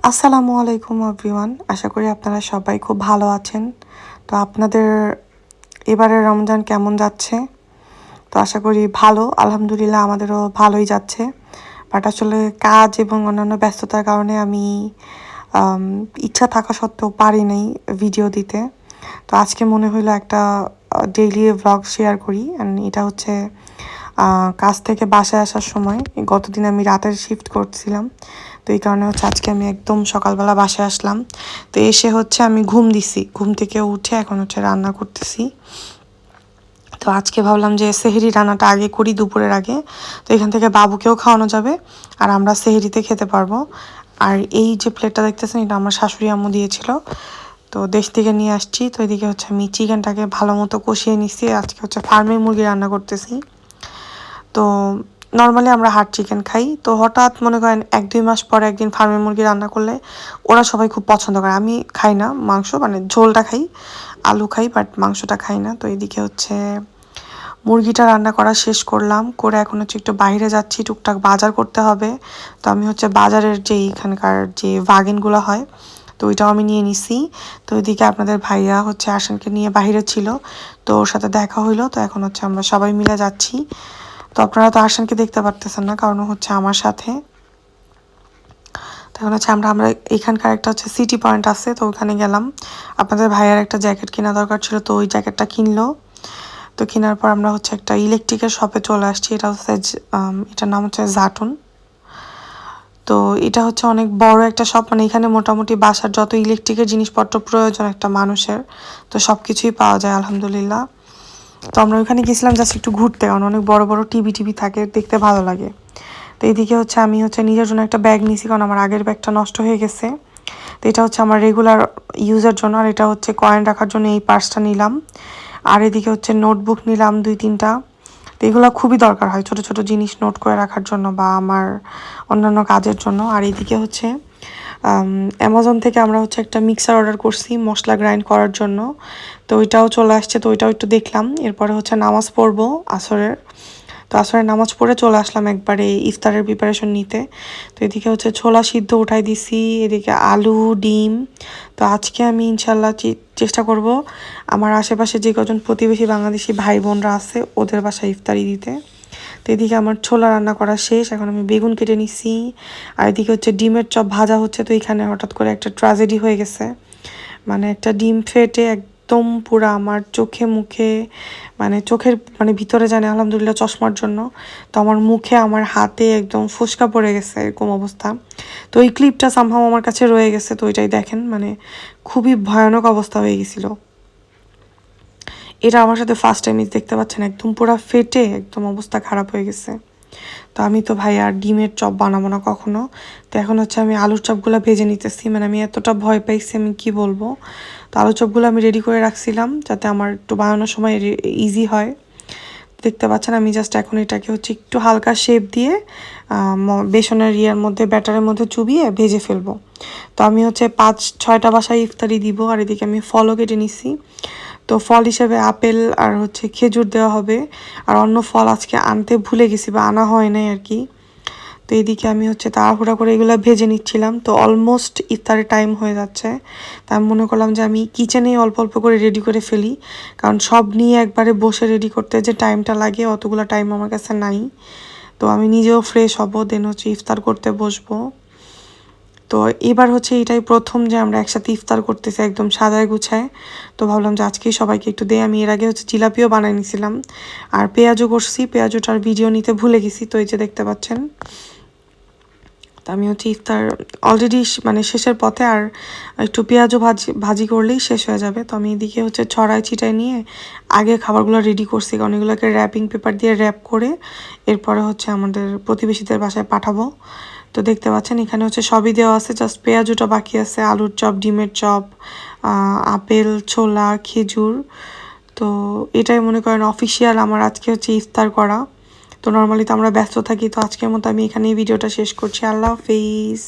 আসসালামু আলাইকুম এভরিওয়ান, আশা করি আপনারা সবাই খুব ভালো আছেন। তো আপনাদের এবারের রমজান কেমন যাচ্ছে? তো আশা করি ভালো, আলহামদুলিল্লাহ আমাদেরও ভালোই যাচ্ছে। বাট আসলে কাজ এবং অন্যান্য ব্যস্ততার কারণে আমি ইচ্ছা থাকা সত্ত্বেও পারি নাই ভিডিও দিতে। তো আজকে মনে হলো একটা ডেইলি ভ্লগ শেয়ার করি। অ্যান্ড এটা হচ্ছে কাজ থেকে বাসায় আসার সময়। গতদিন আমি রাতের শিফট করছিলাম, তো এই কারণে হচ্ছে আজকে আমি একদম সকালবেলা বাসায় আসলাম। তো এসে হচ্ছে আমি ঘুম দিছি, ঘুম থেকে উঠে এখন হচ্ছে রান্না করতেছি। তো আজকে ভাবলাম যে সেহরি রান্নাটা আগে করি দুপুরের আগে, তো এখান থেকে বাবুকেও খাওয়ানো যাবে আর আমরা সেহরিতে খেতে পারবো। আর এই যে প্লেটটা দেখতেছেন, এটা আমার শাশুড়ি আম্মু দিয়েছিল, তো দেশ থেকে নিয়ে আসছি। তো এদিকে হচ্ছে আমি চিকেনটাকে ভালো মতো কষিয়ে নিচ্ছি। আজকে হচ্ছে ফার্মের মুরগি রান্না করতেছি। তো নর্মালি আমরা হার্ড চিকেন খাই, তো হঠাৎ মনে করেন 1-2 মাস পরে একদিন ফার্মের মুরগি রান্না করলে ওরা সবাই খুব পছন্দ করে। আমি খাই না মাংস, মানে ঝোলটা খাই, আলু খাই, বাট মাংসটা খাই না। তো এদিকে হচ্ছে মুরগিটা রান্না করা শেষ করলাম, করে এখন হচ্ছে একটু বাইরে যাচ্ছি, টুকটাক বাজার করতে হবে। তো আমি হচ্ছে বাজারের যে এখানকার যে ভাগিনগুলো হয়, তো ওইটাও আমি নিয়ে নিছি। তো ওইদিকে আপনাদের ভাইয়া হচ্ছে আসানকে নিয়ে বাইরে ছিল, তো ওর সাথে দেখা হইলো। তো এখন হচ্ছে আমরা সবাই মিলে যাচ্ছি। তো আপনারা তো আসানকে দেখতে পারতেছেন না, কারণ হচ্ছে আমার সাথে। তখন হচ্ছে আমরা এখানকার একটা হচ্ছে সিটি পয়েন্ট আছে, তো ওখানে গেলাম। আপনাদের ভাইয়ার একটা জ্যাকেট কেনা দরকার ছিল, তো ওই জ্যাকেটটা কিনলো। তো কেনার পর আমরা হচ্ছে একটা ইলেকট্রিকের শপে চলে আসছি। এটা হচ্ছে এটার নাম হচ্ছে জাটুন। তো এটা হচ্ছে অনেক বড় একটা শপ, মানে এখানে মোটামুটি বাসার যত ইলেকট্রিকের জিনিসপত্র প্রয়োজন একটা মানুষের, তো সব কিছুই পাওয়া যায় আলহামদুলিল্লাহ। তো আমরা ওইখানে গেছিলাম জাস্ট একটু ঘুরতে, কারণ অনেক বড় বড় টিভি থাকে, দেখতে ভালো লাগে। তো এইদিকে হচ্ছে আমি হচ্ছে নিজের জন্য একটা ব্যাগ নিয়েছি, কারণ আমার আগের ব্যাগটা নষ্ট হয়ে গেছে। তো এটা হচ্ছে আমার রেগুলার ইউজের জন্য, আর এটা হচ্ছে কয়েন রাখার জন্য এই পার্সটা নিলাম। আর এদিকে হচ্ছে নোটবুক নিলাম 2-3টা। তো এগুলো খুবই দরকার হয় ছোট ছোট জিনিস নোট করে রাখার জন্য বা আমার অন্যান্য কাজের জন্য। আর এইদিকে হচ্ছে অ্যামাজন থেকে আমরা হচ্ছে একটা মিক্সার অর্ডার করছি মশলা গ্রাইন্ড করার জন্য, তো ওইটাও চলে আসছে। তো ওইটাও একটু দেখলাম। এরপরে হচ্ছে নামাজ পড়বো আসরের, তো আসরে নামাজ পড়ে চলে আসলাম একবারে ইফতারের প্রিপারেশন নিতে। তো এদিকে হচ্ছে ছোলা সিদ্ধ উঠাই দিছি, এদিকে আলু ডিম। তো আজকে আমি ইনশাল্লাহ চেষ্টা করব আমার আশেপাশে যে কজন প্রতিবেশী বাংলাদেশি ভাই বোনরা আছে ওদের বাসায় ইফতারি দিতে। তো এদিকে আমার ছোলা রান্না করা শেষ, এখন আমি বেগুন কেটে নিছি। আর এদিকে হচ্ছে ডিমের চপ ভাজা হচ্ছে। তো এখানে হঠাৎ করে একটা ট্র্যাজেডি হয়ে গেছে, মানে একটা ডিম ফেটে একদম পুরো আমার চোখে মুখে, মানে চোখের মানে ভিতরে জানে আলহামদুলিল্লাহ চশমার জন্য, তো আমার মুখে আমার হাতে একদম ফোসকা পড়ে গেছে, এরকম অবস্থা। তো এই ক্লিপটা সামহাও আমার কাছে রয়ে গেছে, তো ওইটাই দেখেন, মানে খুবই ভয়ানক অবস্থা হয়ে গেছিল। এটা আমার সাথে ফার্স্ট টাইম দেখতে পাচ্ছেন, একদম পুরো ফেটে একদম অবস্থা খারাপ হয়ে গেছে। তো আমি তো ভাই আর ডিমের চপ বানাবো না কখনো। তো এখন হচ্ছে আমি আলুর চপগুলো ভেজে নিতেছি, মানে আমি এতটা ভয় পাইছি আমি কি বলবো। তো আলুর চপগুলো আমি রেডি করে রাখছিলাম যাতে আমার একটু বানানোর সময় ইজি হয়। দেখতে পাচ্ছেন আমি জাস্ট এখন এটাকে হচ্ছে একটু হালকা শেপ দিয়ে বেসনের মধ্যে ব্যাটারের মধ্যে চুবিয়ে ভেজে ফেলবো। তো আমি হচ্ছে 5-6টা বাসায় ইফতারি দিব। আর এদিকে আমি ফলও কেটে নিছি। তো ফল হিসেবে আপেল আর হচ্ছে খেজুর দেওয়া হবে। আর অন্য ফল আজকে আনতে ভুলে গেছি বা আনা হয় নাই আর কি। তো এইদিকে আমি হচ্ছে তাড়াহুড়া করে এগুলো ভেজে নিচ্ছিলাম। তো অলমোস্ট ইফতারের টাইম হয়ে যাচ্ছে, তা আমি মনে করলাম যে আমি কিচেনেই অল্প অল্প করে রেডি করে ফেলি, কারণ সব নিয়ে একবারে বসে রেডি করতে যে টাইমটা লাগে অতগুলো টাইম আমার কাছে নাই। তো আমি নিজেও ফ্রেশ হব, দেন হচ্ছে ইফতার করতে বসবো। তো এবার হচ্ছে এটাই প্রথম যে আমরা একসাথে ইফতার করতেছি একদম সাজায় গুছায়। তো ভাবলাম যে আজকেই সবাইকে একটু দেই। আমি এর আগে হচ্ছে জিলাপিও বানিয়ে নিয়েছিলাম আর পেঁয়াজও করছি, পেঁয়াজটার ভিডিও নিতে ভুলে গেছি। তো এই যে দেখতে পাচ্ছেন, তো আমি হচ্ছে ইফতার অলরেডি মানে শেষের পথে, আর একটু পেঁয়াজও ভাজি করলেই শেষ হয়ে যাবে। তো আমি এদিকে হচ্ছে ছড়াই ছিটাই নিয়ে আগে খাবারগুলো রেডি করছি, কারণ এগুলোকে র্যাপিং পেপার দিয়ে র্যাপ করে এরপরে হচ্ছে আমাদের প্রতিবেশীদের বাসায় পাঠাবো। তো দেখতে পাচ্ছেন এখানে হচ্ছে সবই দেওয়া আছে, জাস্ট পেঁয়াজুটা বাকি আছে, আলুর চপ, ডিমের চপ, আপেল, ছোলা, খেজুর। তো এটাই মনে করেন অফিসিয়াল আমার আজকে হচ্ছে ইফতার করা। তো নর্মালি তো আমরা ব্যস্ত থাকি, তো আজকের মতো আমি এখানেই ভিডিওটা শেষ করছি। আল্লাহ হাফিজ।